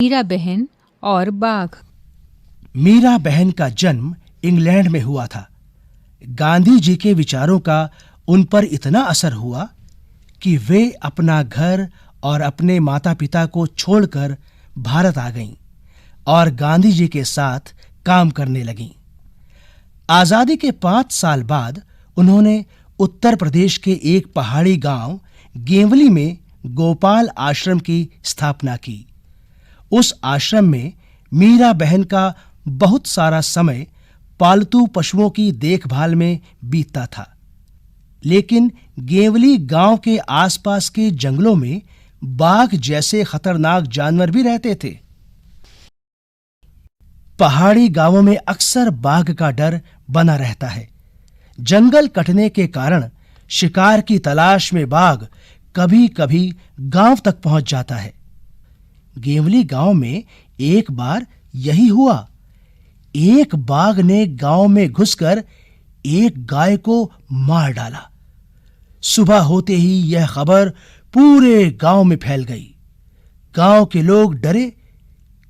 मीरा बहन और बाघ। मीरा बहन का जन्म इंग्लैंड में हुआ था। गांधी जी के विचारों का उन पर इतना असर हुआ कि वे अपना घर और अपने माता-पिता को छोड़कर भारत आ गईं और गांधी जी के साथ काम करने लगीं। आजादी के 5 साल बाद उन्होंने उत्तर प्रदेश के एक पहाड़ी गांव गेवली में गोपाल आश्रम की स्थापना की। उस आश्रम में मीरा बहन का बहुत सारा समय पालतू पशुओं की देखभाल में बीतता था। लेकिन गेवली गांव के आसपास के जंगलों में बाघ जैसे खतरनाक जानवर भी रहते थे। पहाड़ी गांवों में अक्सर बाघ का डर बना रहता है। जंगल कटने के कारण शिकार की तलाश में बाघ कभी-कभी गांव तक पहुंच जाता है। गेवली गांव में एक बार यही हुआ। एक बाघ ने गांव में घुसकर एक गाय को मार डाला। सुबह होते ही यह खबर पूरे गांव में फैल गई। गांव के लोग डरे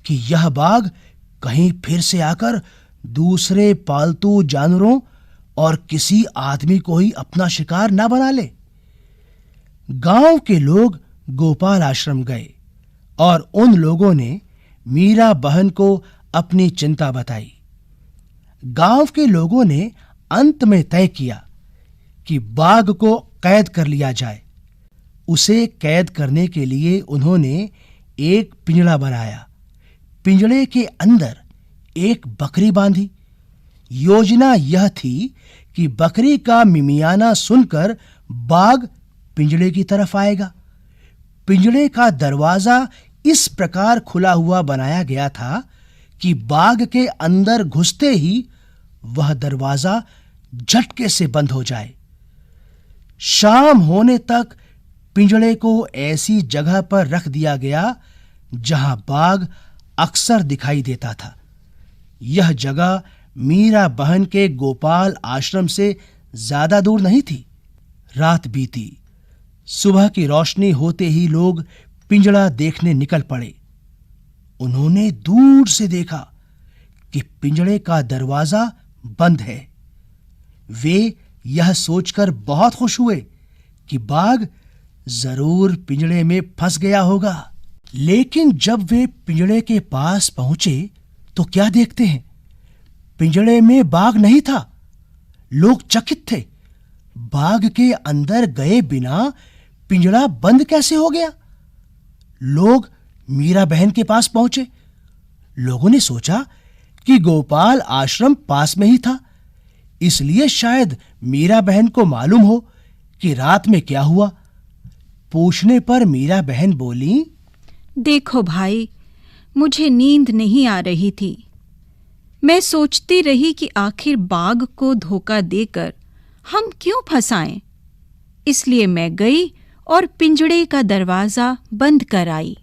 कि यह बाघ कहीं फिर से आकर दूसरे पालतू जानवरों और किसी आदमी को ही अपना शिकार न बना ले। गांव के लोग गोपाल आश्रम गए और उन लोगों ने मीरा बहन को अपनी चिंता बताई। गांव के लोगों ने अंत में तय किया कि बाघ को कैद कर लिया जाए। उसे कैद करने के लिए उन्होंने एक पिंजड़ा बनाया। पिंजड़े के अंदर एक बकरी बांधी। योजना यह थी कि बकरी का मिमियाना सुनकर बाघ पिंजड़े की तरफ आएगा। पिंजड़े का दरवाजा इस प्रकार खुला हुआ बनाया गया था कि बाघ के अंदर घुसते ही वह दरवाजा झटके से बंद हो जाए। शाम होने तक पिंजड़े को ऐसी जगह पर रख दिया गया जहां बाघ अक्सर दिखाई देता था। यह जगह मीरा बहन के गोपाल आश्रम से ज्यादा दूर नहीं थी। रात बीती। सुबह की रोशनी होते ही लोग पिंजड़ा देखने निकल पड़े। उन्होंने दूर से देखा कि पिंजड़े का दरवाजा बंद है। वे यह सोचकर बहुत खुश हुए कि बाघ जरूर पिंजड़े में फंस गया होगा। लेकिन जब वे पिंजड़े के पास पहुंचे तो क्या देखते हैं, पिंजड़े में बाघ नहीं था। लोग चकित थे। बाघ के अंदर गए बिना पिंजड़ा बंद कैसे हो गया? लोग मीरा बहन के पास पहुंचे। लोगों ने सोचा कि गोपाल आश्रम पास में ही था, इसलिए शायद मीरा बहन को मालूम हो कि रात में क्या हुआ। पूछने पर मीरा बहन बोली, देखो भाई, मुझे नींद नहीं आ रही थी। मैं सोचती रही कि आखिर बाघ को धोखा देकर हम क्यों फंसाएं। इसलिए मैं गई और पिंजड़े का दरवाजा बंद कर आई।